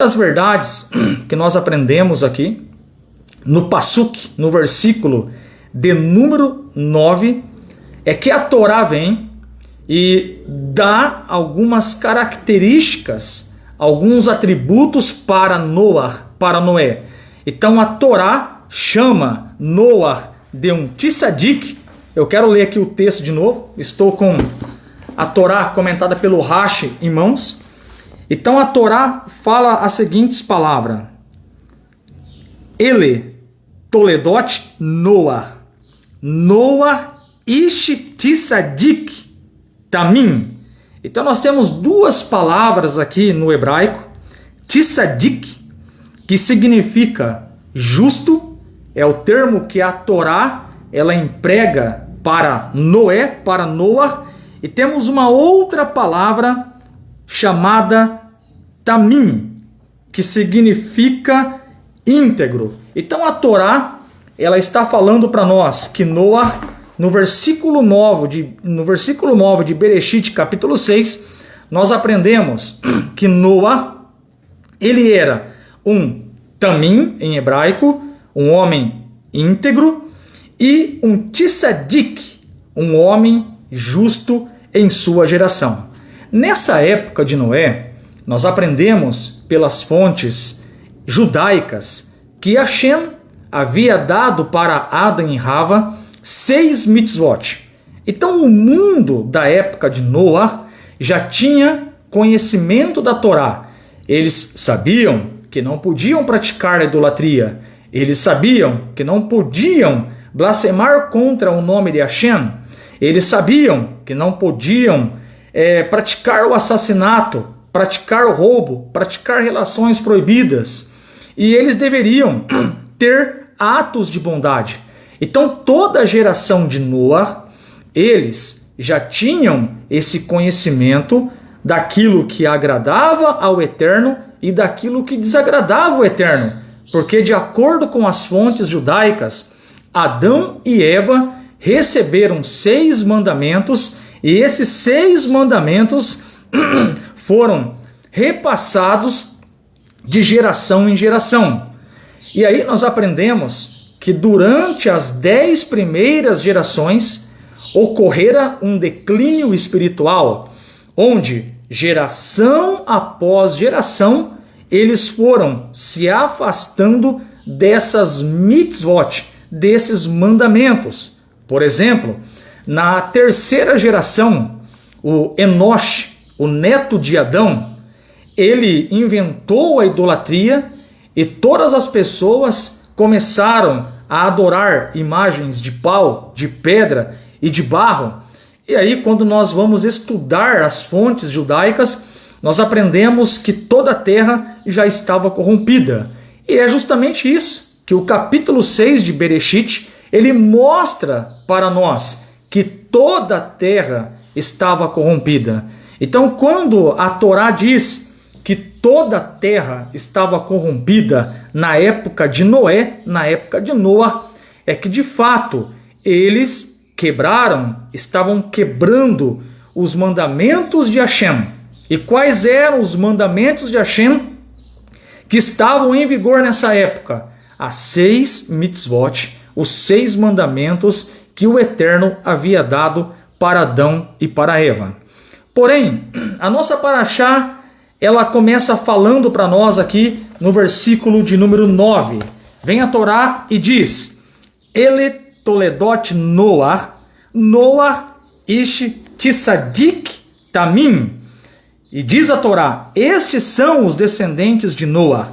Das verdades que nós aprendemos aqui no Pasuk, no versículo de número 9, é que a Torá vem e dá algumas características, alguns atributos para Noé. Então a Torá chama Noé de um tzadik. Eu quero ler aqui o texto de novo. Estou com a Torá comentada pelo Rashi em mãos. Então a Torá fala as seguintes palavras: Ele Toledot Noé ish tzadik tamim. Então nós temos duas palavras aqui no hebraico: tzadik, que significa justo, é o termo que a Torá ela emprega para Noé, e temos uma outra palavra chamada tamim, que significa íntegro. Então a Torá ela está falando para nós que Noé, no versículo 9 de Bereshit, capítulo 6, nós aprendemos que Noé, ele era um tamim, em hebraico, um homem íntegro, e um tzadik, um homem justo em sua geração. Nessa época de Noé, nós aprendemos pelas fontes judaicas que Hashem havia dado para Adão e Rava 6 mitzvot. Então o mundo da época de Noé já tinha conhecimento da Torá. Eles sabiam que não podiam praticar a idolatria. Eles sabiam que não podiam blasfemar contra o nome de Hashem. Eles sabiam que não podiam praticar o assassinato, praticar o roubo, praticar relações proibidas. E eles deveriam ter atos de bondade. Então toda a geração de Noé, eles já tinham esse conhecimento daquilo que agradava ao Eterno e daquilo que desagradava o Eterno. Porque de acordo com as fontes judaicas, Adão e Eva receberam 6 mandamentos, e esses 6 mandamentos foram repassados de geração em geração. E aí nós aprendemos que durante as 10 primeiras gerações ocorrera um declínio espiritual, onde geração após geração eles foram se afastando dessas mitzvot, desses mandamentos. Por exemplo, na terceira geração, o Enosh, o neto de Adão, ele inventou a idolatria e todas as pessoas começaram a adorar imagens de pau, de pedra e de barro. E aí, quando nós vamos estudar as fontes judaicas, nós aprendemos que toda a terra já estava corrompida. E é justamente isso que o capítulo 6 de Bereshit, ele mostra para nós, que toda a terra estava corrompida. Então, quando a Torá diz que toda a terra estava corrompida na época de Noé, na época de Noé, é que de fato eles estavam quebrando os mandamentos de Hashem. E quais eram os mandamentos de Hashem que estavam em vigor nessa época? As 6 mitzvot, os 6 mandamentos que o Eterno havia dado para Adão e para Eva. Porém, a nossa paraxá, ela começa falando para nós aqui no versículo de número 9. Vem a Torá e diz: Ele Toledot Noé ish tzadik tamim. E diz a Torá: estes são os descendentes de Noé.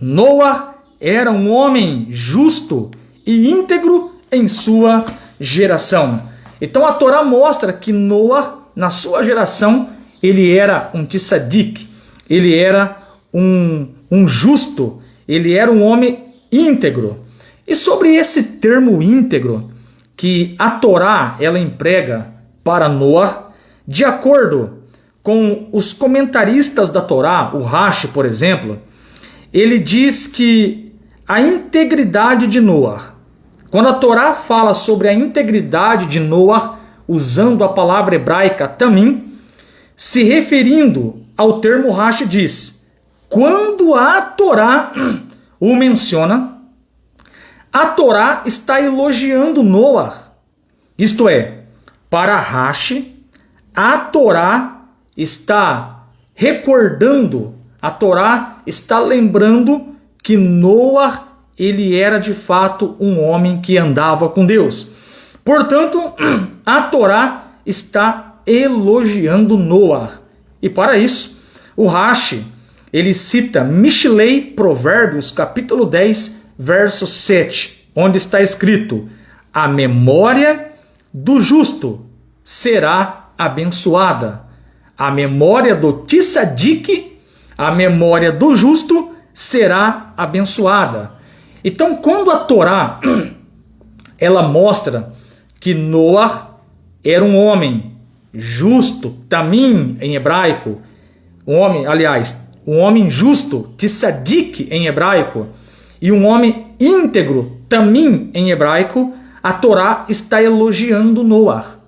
Noé era um homem justo e íntegro em sua geração. Então a Torá mostra que Noé, na sua geração, ele era um tzadik, ele era um justo, ele era um homem íntegro. E sobre esse termo íntegro que a Torá ela emprega para Noé, de acordo com os comentaristas da Torá, o Rashi, por exemplo, ele diz que a integridade de Noé, quando a Torá fala sobre a integridade de Noé, usando a palavra hebraica tamim, se referindo ao termo Rashi diz, quando a Torá o menciona, a Torá está elogiando Noar. Isto é, para Rashi, a Torá está recordando, a Torá está lembrando que Noar, ele era de fato um homem que andava com Deus. Portanto, a Torá está elogiando Noar. E para isso, o Rashi, ele cita Mishlei Provérbios, capítulo 10, verso 7, onde está escrito: a memória do justo será abençoada. A memória do Tzadik, a memória do justo será abençoada. Então, quando a Torá ela mostra que Noar era um homem justo, tamim em hebraico, um homem justo, tzadik em hebraico, e um homem íntegro, tamim em hebraico, a Torá está elogiando Noar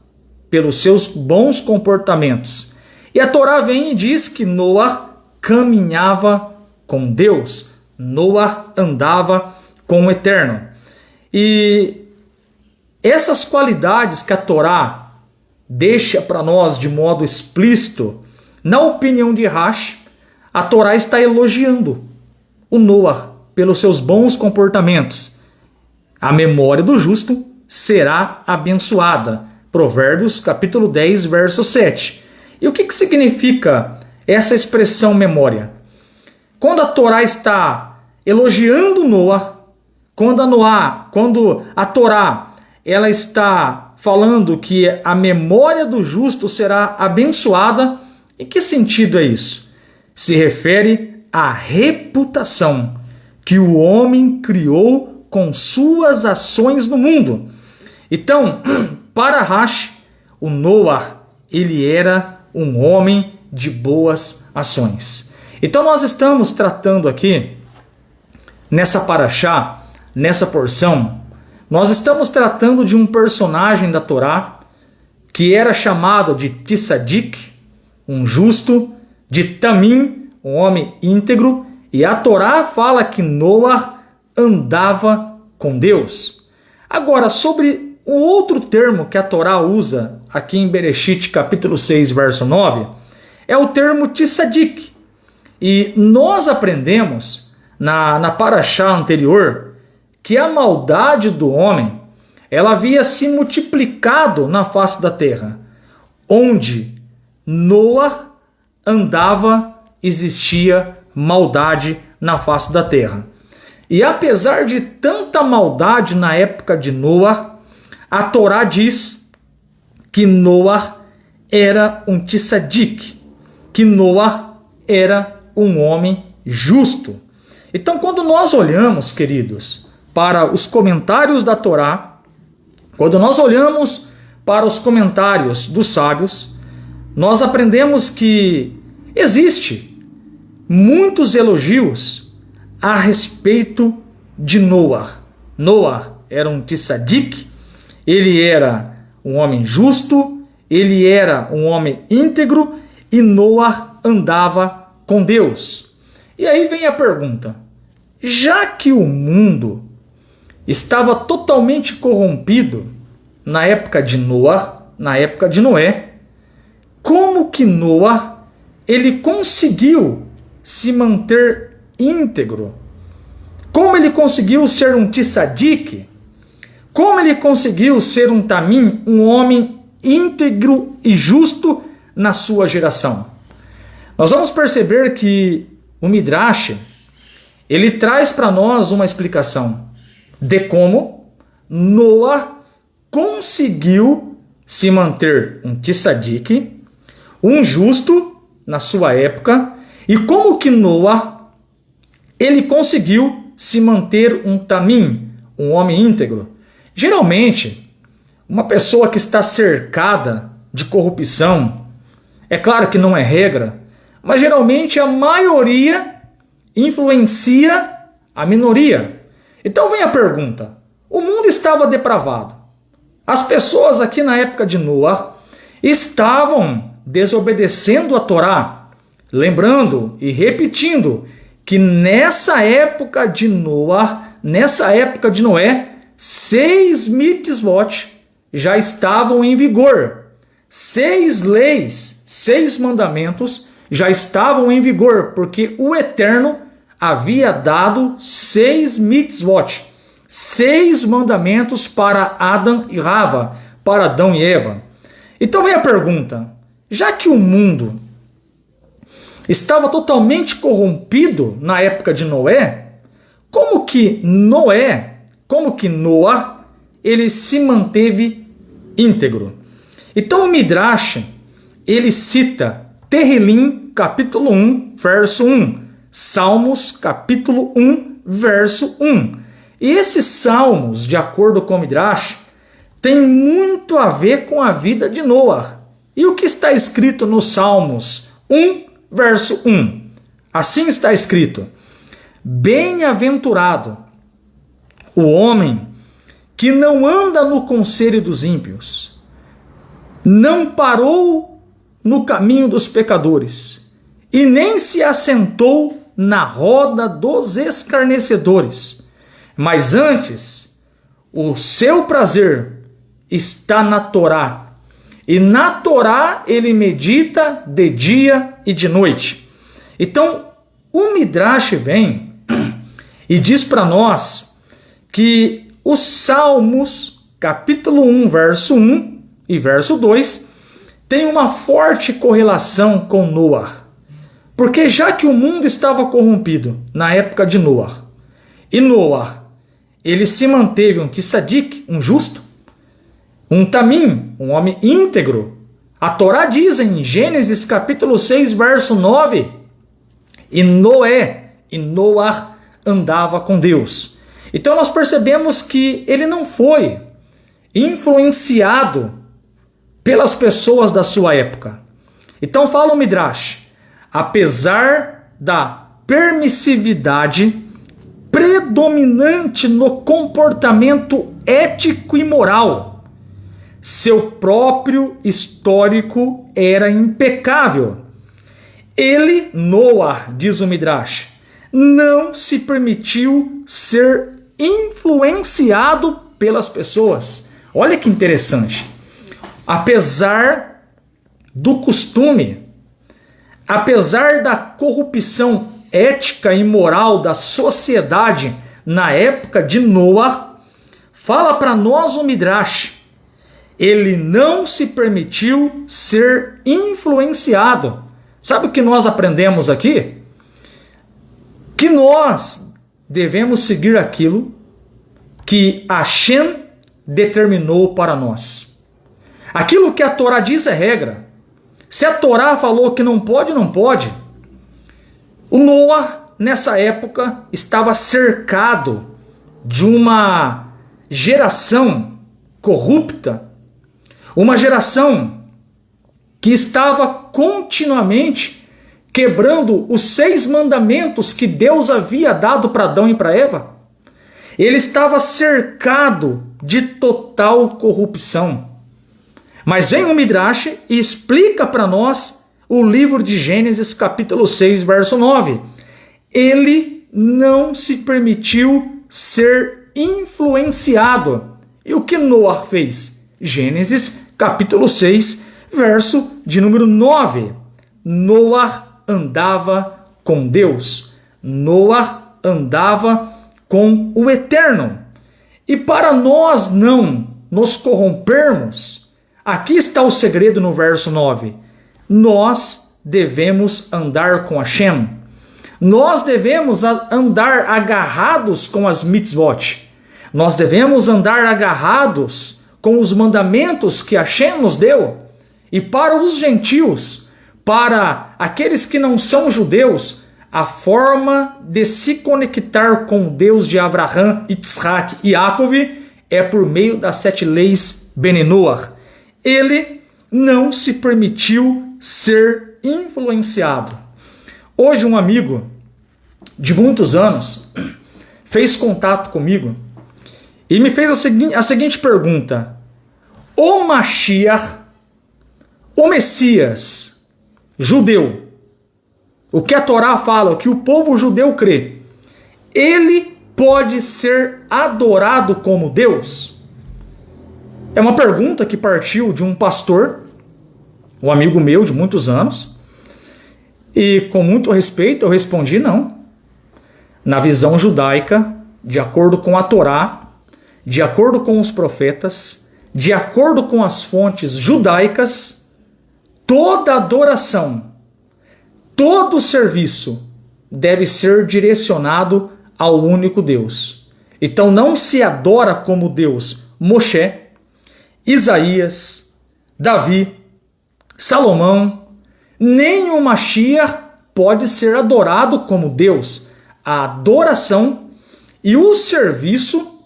pelos seus bons comportamentos. E a Torá vem e diz que Noar caminhava com Deus, Noar andava com o Eterno. E essas qualidades que a Torá deixa para nós de modo explícito, na opinião de Rashi, a Torá está elogiando o Noar pelos seus bons comportamentos. A memória do justo será abençoada. Provérbios capítulo 10, verso 7. E o que significa essa expressão memória? Quando a Torá está elogiando Noar, quando a Torá ela está falando que a memória do justo será abençoada, em que sentido é isso? Se refere à reputação que o homem criou com suas ações no mundo. Então, para Rashi, o Noar, ele era um homem de boas ações. Então nós estamos tratando aqui, nessa parashá, nessa porção, nós estamos tratando de um personagem da Torá que era chamado de Tzadik, um justo, de Tamim, um homem íntegro, e a Torá fala que Noar andava com Deus. Agora, sobre um outro termo que a Torá usa aqui em Bereshit, capítulo 6, verso 9, é o termo Tzadik. E nós aprendemos na parashá anterior que a maldade do homem ela havia se multiplicado na face da terra. Onde Noar andava, existia maldade na face da terra. E apesar de tanta maldade na época de Noar, a Torá diz que Noar era um tzadik, que Noar era um homem justo. Então, quando nós olhamos, queridos, para os comentários da Torá, quando nós olhamos para os comentários dos sábios, nós aprendemos que existe muitos elogios a respeito de Noar. Noar era um tzadik, ele era um homem justo, ele era um homem íntegro e Noar andava com Deus. E aí vem a pergunta: já que o mundo estava totalmente corrompido na época de Noar, na época de Noé, como que Noar ele conseguiu se manter íntegro? Como ele conseguiu ser um tzadik? Como ele conseguiu ser um tamim, um homem íntegro e justo na sua geração? Nós vamos perceber que o Midrash ele traz para nós uma explicação de como Noar conseguiu se manter um tzadik, um justo na sua época, e como que Noar ele conseguiu se manter um tamim, um homem íntegro. Geralmente, uma pessoa que está cercada de corrupção, é claro que não é regra, mas geralmente a maioria influencia a minoria. Então vem a pergunta: o mundo estava depravado. As pessoas aqui na época de Noar estavam desobedecendo a Torá, lembrando e repetindo que nessa época de Noé, 6 mitzvot já estavam em vigor. 6 leis, 6 mandamentos já estavam em vigor, porque o Eterno havia dado 6 mitzvot, 6 mandamentos para Adão e Rava, para Adão e Eva. Então vem a pergunta, já que o mundo estava totalmente corrompido na época de Noé, como que Noé, ele se manteve íntegro? Então o Midrash, ele cita Terrilim, capítulo 1, verso 1, Salmos, capítulo 1, verso 1. E esses salmos, de acordo com o Midrash, tem muito a ver com a vida de Noé. E o que está escrito nos Salmos 1, verso 1? Assim está escrito: Bem-aventurado o homem que não anda no conselho dos ímpios, não parou no caminho dos pecadores, e nem se assentou na roda dos escarnecedores, mas antes o seu prazer está na Torá, e na Torá ele medita de dia e de noite. Então o Midrash vem e diz para nós que os Salmos, capítulo 1, verso 1 e verso 2, tem uma forte correlação com Noé. Porque já que o mundo estava corrompido na época de Noé, e Noé, ele se manteve um tzadik, um justo, um tamim, um homem íntegro. A Torá diz em Gênesis capítulo 6, verso 9, e Noé andava com Deus. Então nós percebemos que ele não foi influenciado pelas pessoas da sua época. Então fala o Midrash, apesar da permissividade predominante no comportamento ético e moral, seu próprio histórico era impecável. Ele, Noé, diz o Midrash, não se permitiu ser influenciado pelas pessoas. Olha que interessante. Apesar do costume, apesar da corrupção ética e moral da sociedade na época de Noé, fala para nós o Midrash, ele não se permitiu ser influenciado. Sabe o que nós aprendemos aqui? Que nós devemos seguir aquilo que Hashem determinou para nós. Aquilo que a Torá diz é regra. Se a Torá falou que não pode, não pode. O Noé, nessa época, estava cercado de uma geração corrupta, uma geração que estava continuamente quebrando os 6 mandamentos que Deus havia dado para Adão e para Eva. Ele estava cercado de total corrupção. Mas vem o Midrash e explica para nós o livro de Gênesis, capítulo 6, verso 9. Ele não se permitiu ser influenciado. E o que Noé fez? Gênesis, capítulo 6, verso de número 9. Noé andava com Deus. Noé andava com o Eterno. E para nós não nos corrompermos, aqui está o segredo no verso 9. Nós devemos andar com Hashem. Nós devemos andar agarrados com as mitzvot. Nós devemos andar agarrados com os mandamentos que Hashem nos deu. E para os gentios, para aqueles que não são judeus, a forma de se conectar com o Deus de Abraham, Yitzhak e Yaakov é por meio das 7 leis Benenoach. Ele não se permitiu ser influenciado. Hoje um amigo de muitos anos fez contato comigo e me fez a seguinte pergunta: o Mashiach, o Messias judeu, o que a Torá fala, o que o povo judeu crê, ele pode ser adorado como Deus? É uma pergunta que partiu de um pastor, um amigo meu de muitos anos, e com muito respeito eu respondi não. Na visão judaica, de acordo com a Torá, de acordo com os profetas, de acordo com as fontes judaicas, toda adoração, todo serviço deve ser direcionado ao único Deus. Então não se adora como Deus Moshe, Isaías, Davi, Salomão, nem o Mashiach pode ser adorado como Deus. A adoração e o serviço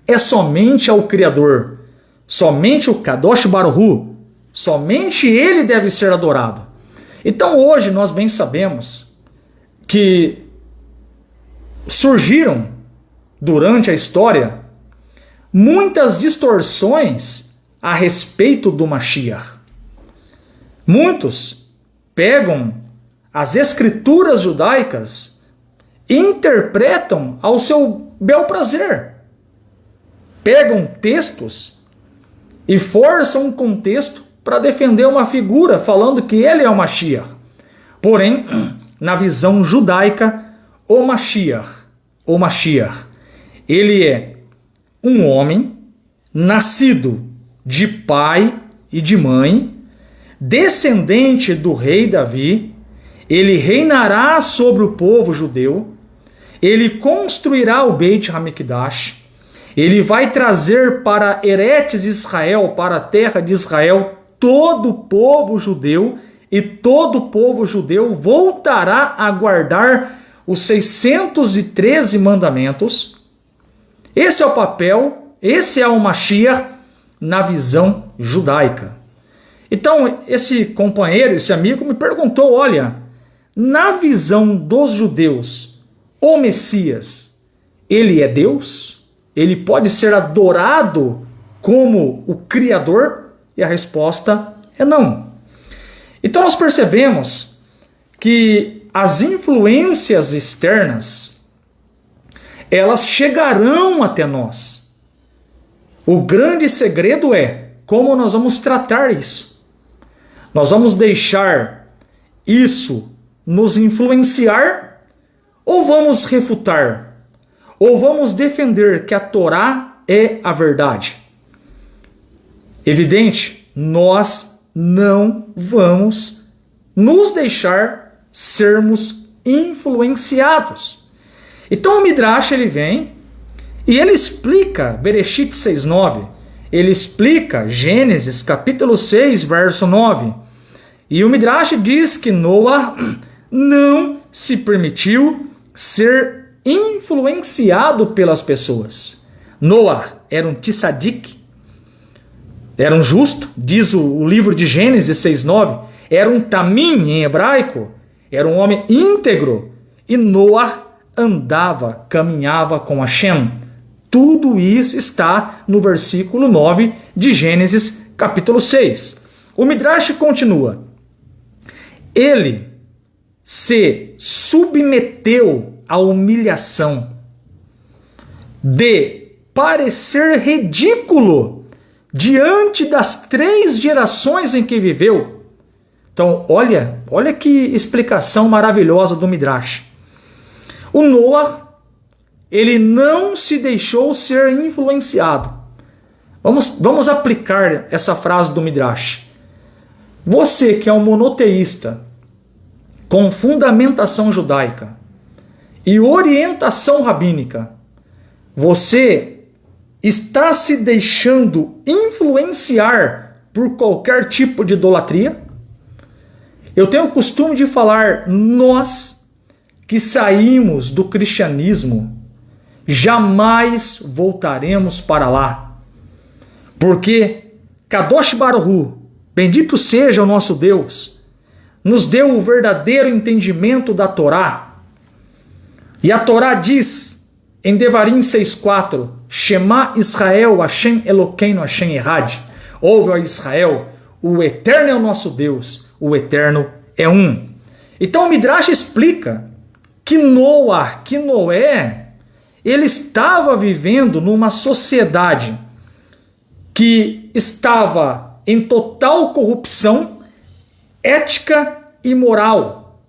é somente ao Criador, somente o Kadosh Baruch Hu, somente ele deve ser adorado. Então hoje nós bem sabemos que surgiram durante a história muitas distorções a respeito do Mashiach. Muitos pegam as escrituras judaicas e interpretam ao seu bel prazer. Pegam textos e forçam um contexto para defender uma figura, falando que ele é o Mashiach. Porém, na visão judaica, o Mashiach, ele é um homem nascido de pai e de mãe, descendente do rei Davi, ele reinará sobre o povo judeu, ele construirá o Beit HaMikdash, ele vai trazer para Eretz Israel, para a terra de Israel, todo o povo judeu, e todo o povo judeu voltará a guardar os 613 mandamentos. Esse é o papel, esse é o Mashiach na visão judaica. Então, esse companheiro, esse amigo me perguntou, olha, na visão dos judeus, o Messias, ele é Deus? Ele pode ser adorado como o Criador? E a resposta é não. Então nós percebemos que as influências externas, elas chegarão até nós. O grande segredo é como nós vamos tratar isso. Nós vamos deixar isso nos influenciar ou vamos refutar? Ou vamos defender que a Torá é a verdade? Evidente, nós não vamos nos deixar sermos influenciados. Então o Midrash ele vem e ele explica Bereshit 6:9, ele explica Gênesis capítulo 6, verso 9. E o Midrash diz que Noah não se permitiu ser influenciado pelas pessoas. Noah era um tzadik, era um justo, diz o livro de Gênesis 6:9, era um tamim em hebraico, era um homem íntegro, e Noah andava, caminhava com Hashem. Tudo isso está no versículo 9 de Gênesis capítulo 6. O Midrash continua. Ele se submeteu à humilhação de parecer ridículo diante das 3 gerações em que viveu. Então, olha que explicação maravilhosa do Midrash. O Noah, ele não se deixou ser influenciado. Vamos aplicar essa frase do Midrash. Você que é um monoteísta, com fundamentação judaica e orientação rabínica, você está se deixando influenciar por qualquer tipo de idolatria? Eu tenho o costume de falar, nós que saímos do cristianismo, jamais voltaremos para lá. Porque Kadosh Baruch Hu, bendito seja o nosso Deus, nos deu o verdadeiro entendimento da Torá. E a Torá diz, em Devarim 6:4, Shema Israel, Hashem Elokeinu, Hashem Erad. Ouve, ó Israel, o Eterno é o nosso Deus, o Eterno é um. Então o Midrash explica que Noé, ele estava vivendo numa sociedade que estava em total corrupção ética e moral.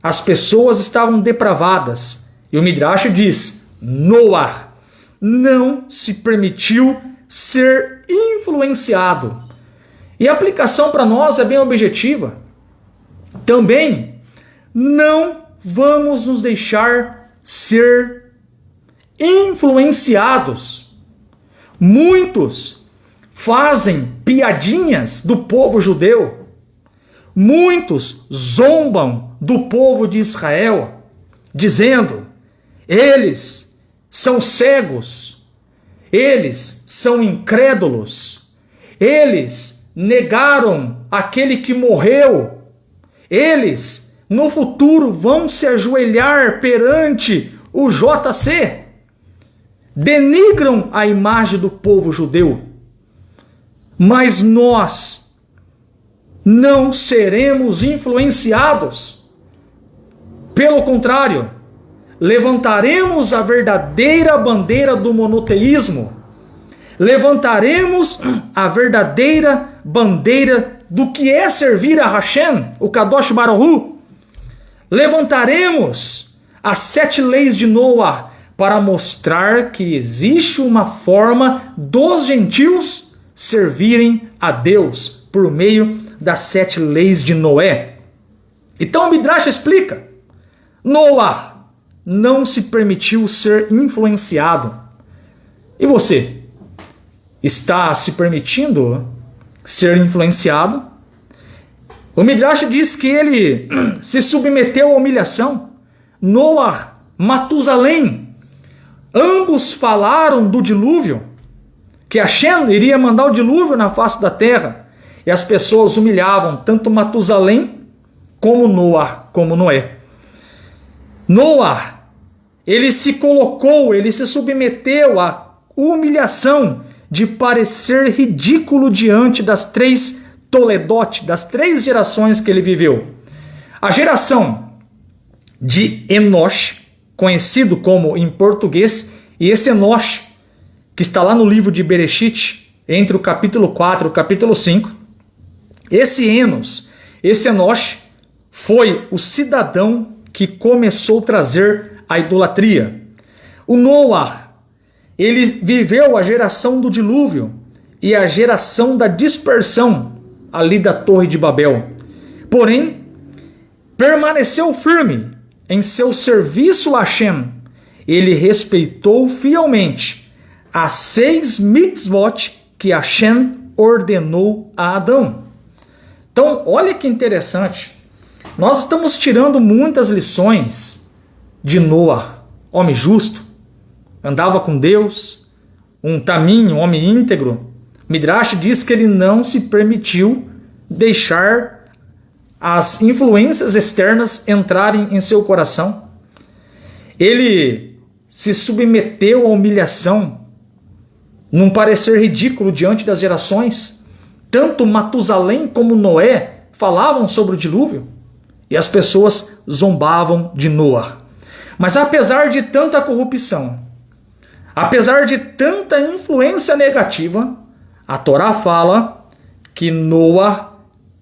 As pessoas estavam depravadas. E o Midrash diz: Noé não se permitiu ser influenciado. E a aplicação para nós é bem objetiva. Também não vamos nos deixar ser influenciados. Muitos fazem piadinhas do povo judeu. Muitos zombam do povo de Israel, dizendo: eles são cegos, eles são incrédulos, eles negaram aquele que morreu, eles no futuro vão se ajoelhar perante o JC. Denigram a imagem do povo judeu. Mas nós não seremos influenciados. Pelo contrário, levantaremos a verdadeira bandeira do monoteísmo. Levantaremos a verdadeira bandeira do que é servir a Hashem, o Kadosh Baruch Hu. Levantaremos as 7 leis de Noé para mostrar que existe uma forma dos gentios servirem a Deus por meio das 7 leis de Noé. Então o Midrash explica: Noé não se permitiu ser influenciado. E você? Está se permitindo ser influenciado? O Midrash diz que ele se submeteu à humilhação. Noé, Matusalém, ambos falaram do dilúvio, que Hashem iria mandar o dilúvio na face da terra. E as pessoas humilhavam tanto Matusalém como Noé. Noé, ele se colocou, ele se submeteu à humilhação de parecer ridículo diante das 3 Toledot, das 3 gerações que ele viveu. A geração de Enosh, conhecido como em português, e esse Enosh, que está lá no livro de Bereshit, entre o capítulo 4 e o capítulo 5, esse Enosh foi o cidadão que começou a trazer a idolatria. O Noé, ele viveu a geração do dilúvio e a geração da dispersão ali da Torre de Babel. Porém, permaneceu firme em seu serviço a Hashem. Ele respeitou fielmente as 6 mitzvot que Hashem ordenou a Adão. Então, olha que interessante. Nós estamos tirando muitas lições de Noé, homem justo, andava com Deus, um tamim, um homem íntegro. Midrash diz que ele não se permitiu deixar as influências externas entrarem em seu coração. Ele se submeteu à humilhação, num parecer ridículo diante das gerações. Tanto Matusalém como Noé falavam sobre o dilúvio e as pessoas zombavam de Noé. Mas apesar de tanta corrupção, apesar de tanta influência negativa, a Torá fala que Noé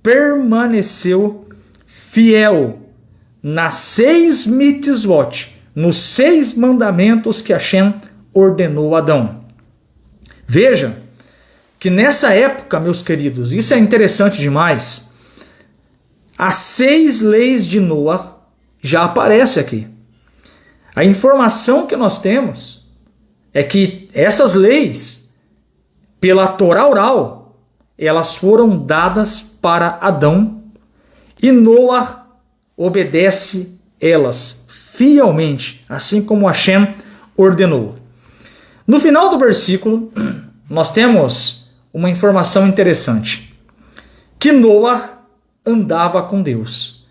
permaneceu fiel nas 6 mitzvot, nos 6 mandamentos que Hashem ordenou a Adão. Veja que nessa época, meus queridos, isso é interessante demais, as 6 leis de Noé já aparecem aqui. A informação que nós temos é que essas leis, pela Torá oral, elas foram dadas para Adão e Noé obedece elas fielmente, assim como Hashem ordenou. No final do versículo, nós temos uma informação interessante, que Noé andava com Deus.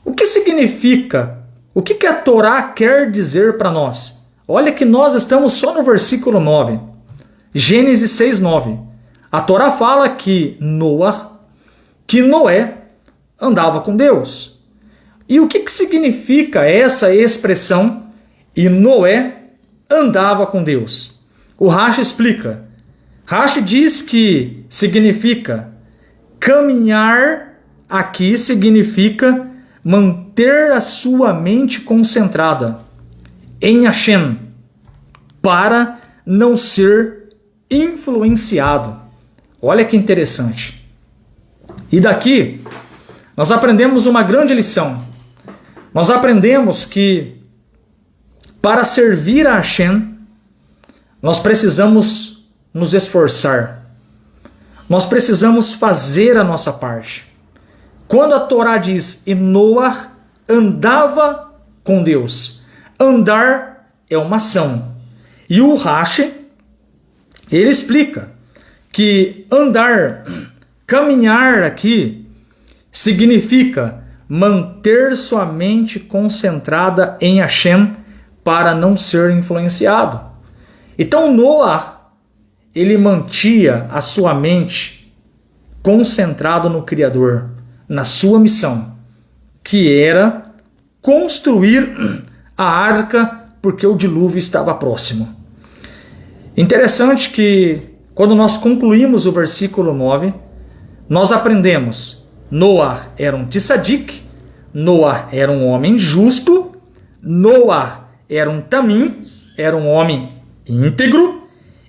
O que significa? O que a Torá quer dizer para nós? Olha que nós estamos só no versículo 9. Gênesis 6:9. A Torá fala que Noé andava com Deus. E o que significa essa expressão, e Noé andava com Deus? O Rashi explica. Rashi diz que significa caminhar, aqui significa manter a sua mente concentrada em Hashem, para não ser influenciado. Olha que interessante. E daqui nós aprendemos uma grande lição. Nós aprendemos que para servir a Hashem, nós precisamos nos esforçar. Nós precisamos fazer a nossa parte. Quando a Torá diz, e Noah andava com Deus, andar é uma ação. E o Rashi, ele explica que andar, caminhar aqui, significa manter sua mente concentrada em Hashem para não ser influenciado. Então Noah, ele mantinha a sua mente concentrado no Criador, na sua missão, que era construir a arca, porque o dilúvio estava próximo. Interessante que quando nós concluímos o versículo 9, nós aprendemos: Noah era um tzadik, Noah era um homem justo, Noah era um tamim, era um homem íntegro,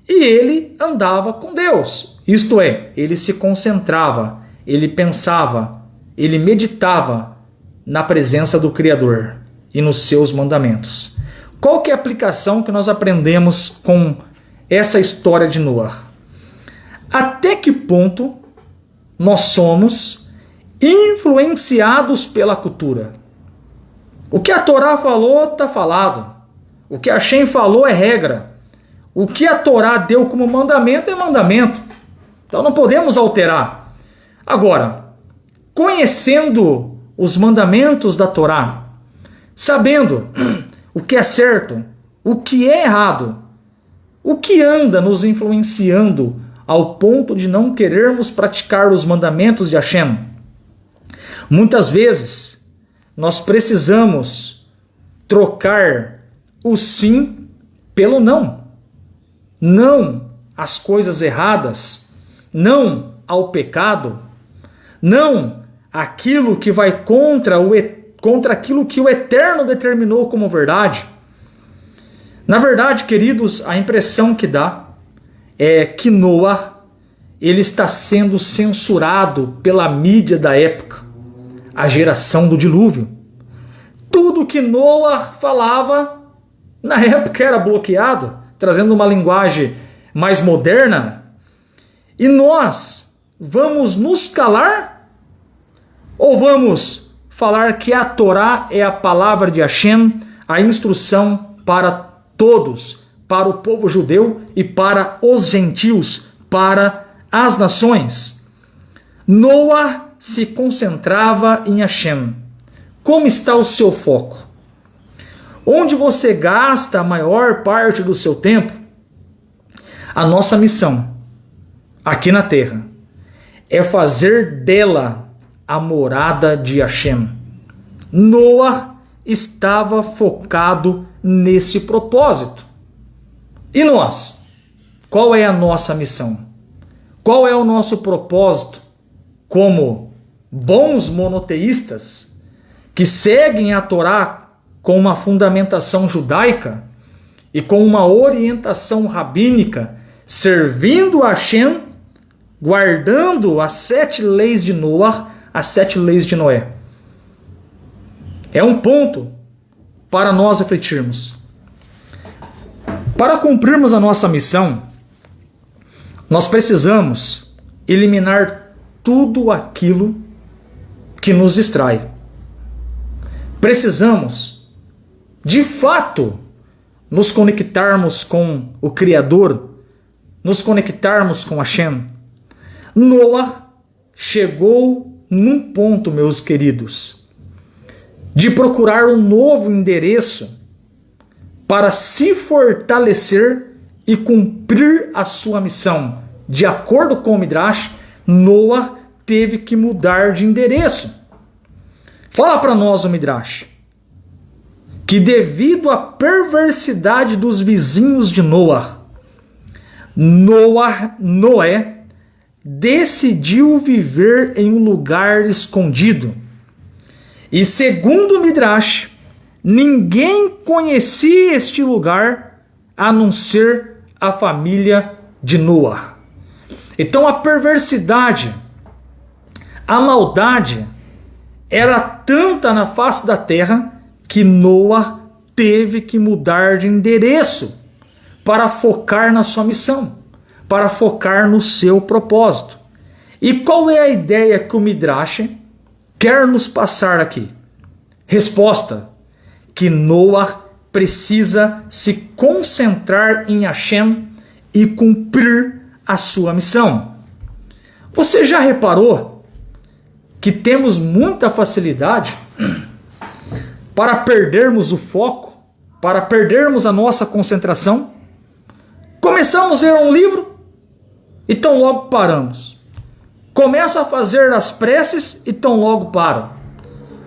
e ele andava com Deus. Isto é, ele se concentrava, ele pensava, ele meditava na presença do Criador e nos seus mandamentos. Qual que é a aplicação que nós aprendemos com essa história de Noah? Até que ponto nós somos influenciados pela cultura? O que a Torá falou está falado. O que Hashem falou é regra. O que a Torá deu como mandamento é mandamento. Então não podemos alterar. Agora, conhecendo os mandamentos da Torá, sabendo o que é certo, o que é errado, o que anda nos influenciando ao ponto de não querermos praticar os mandamentos de Hashem? Muitas vezes nós precisamos trocar o sim pelo não. Não às coisas erradas, não ao pecado, não aquilo que vai contra aquilo que o Eterno determinou como verdade. Na verdade, queridos, a impressão que dá é que Noah, ele está sendo censurado pela mídia da época, a geração do dilúvio. Tudo que Noah falava, na época era bloqueado, trazendo uma linguagem mais moderna. E nós vamos nos calar? Ou vamos falar que a Torá é a palavra de Hashem, a instrução para todos, para o povo judeu e para os gentios, para as nações? Noah se concentrava em Hashem. Como está o seu foco? Onde você gasta a maior parte do seu tempo? A nossa missão, aqui na terra, é fazer dela a morada de Hashem. Noah estava focado nesse propósito. E nós? Qual é a nossa missão? Qual é o nosso propósito como bons monoteístas que seguem a Torá com uma fundamentação judaica e com uma orientação rabínica, servindo a Hashem, guardando as 7 leis de Noah, as 7 leis de Noé? É um ponto para nós refletirmos. Para cumprirmos a nossa missão, nós precisamos eliminar tudo aquilo que nos distrai. Precisamos, de fato, nos conectarmos com o Criador, nos conectarmos com Hashem. Noah chegou num ponto, meus queridos, de procurar um novo endereço para se fortalecer e cumprir a sua missão. De acordo com o Midrash, Noah teve que mudar de endereço. Fala para nós o Midrash que devido à perversidade dos vizinhos de Noé decidiu viver em um lugar escondido. E segundo o Midrash, ninguém conhecia este lugar a não ser a família de Noé. Então a perversidade, a maldade era tanta na face da terra que Noé teve que mudar de endereço para focar na sua missão, para focar no seu propósito. E qual é a ideia que o Midrash quer nos passar aqui? Resposta: que Noé precisa se concentrar em Hashem e cumprir a sua missão. Você já reparou que temos muita facilidade para perdermos o foco, para perdermos a nossa concentração? Começamos a ler um livro e tão logo paramos. Começo a fazer as preces e tão logo paro.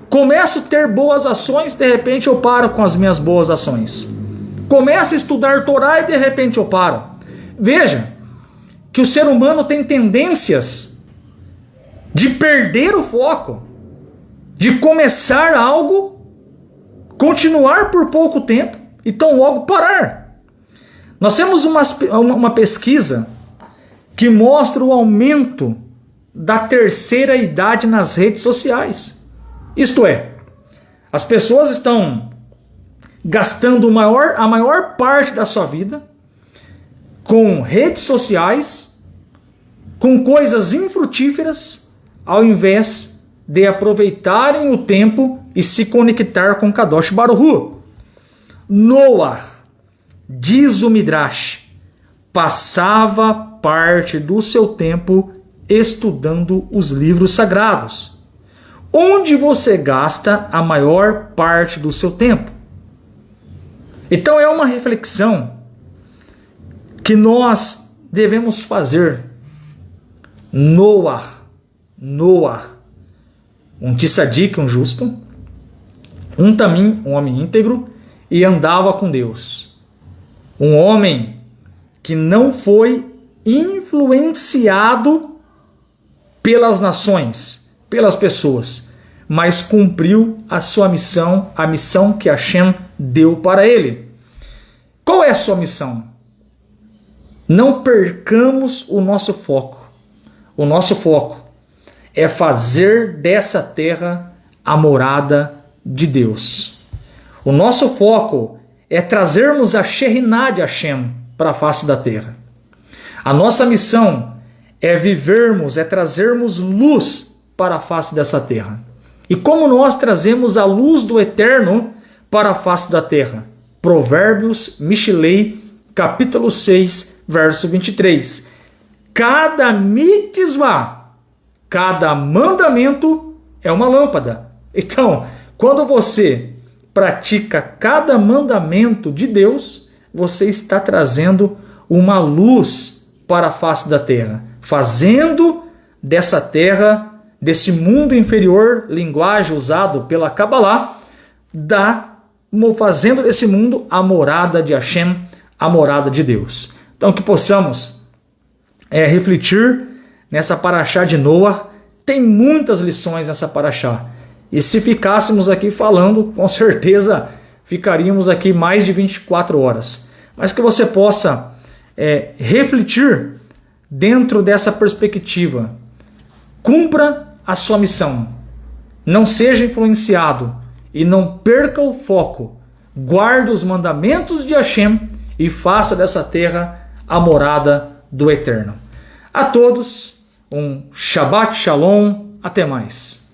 Começo a ter boas ações, de repente eu paro com as minhas boas ações. Começo a estudar Torá e de repente eu paro. Veja que o ser humano tem tendências de perder o foco, de começar algo, continuar por pouco tempo e tão logo parar. Nós temos uma pesquisa que mostra o aumento da terceira idade nas redes sociais. Isto é, as pessoas estão gastando a maior parte da sua vida com redes sociais, com coisas infrutíferas, ao invés de aproveitarem o tempo e se conectar com Kadosh Baruch Hu. Noé, diz o Midrash, passava parte do seu tempo estudando os livros sagrados. Onde você gasta a maior parte do seu tempo? Então é uma reflexão que nós devemos fazer. Noé, um tzadik, um justo, um tamim, um homem íntegro, e andava com Deus. Um homem que não foi influenciado pelas nações, pelas pessoas, mas cumpriu a sua missão, a missão que Hashem deu para ele. Qual é a sua missão? Não percamos o nosso foco. O nosso foco é fazer dessa terra a morada de Deus. O nosso foco é trazermos a Shekhinah de Hashem para a face da terra. A nossa missão é vivermos, é trazermos luz para a face dessa terra. E como nós trazemos a luz do Eterno para a face da terra? Provérbios, Mishlei, capítulo 6, verso 23. Cada mitzvah, cada mandamento é uma lâmpada. Então, quando você pratica cada mandamento de Deus, você está trazendo uma luz para a face da terra, fazendo dessa terra, desse mundo inferior, linguagem usado pela Kabbalah, fazendo desse mundo a morada de Hashem, a morada de Deus. Então que possamos refletir nessa paraxá de Noé. Tem muitas lições nessa paraxá. E se ficássemos aqui falando, com certeza ficaríamos aqui mais de 24 horas. Mas que você possa refletir dentro dessa perspectiva. Cumpra a sua missão. Não seja influenciado e não perca o foco. Guarde os mandamentos de Hashem e faça dessa terra a morada do Eterno. A todos, um Shabbat Shalom. Até mais.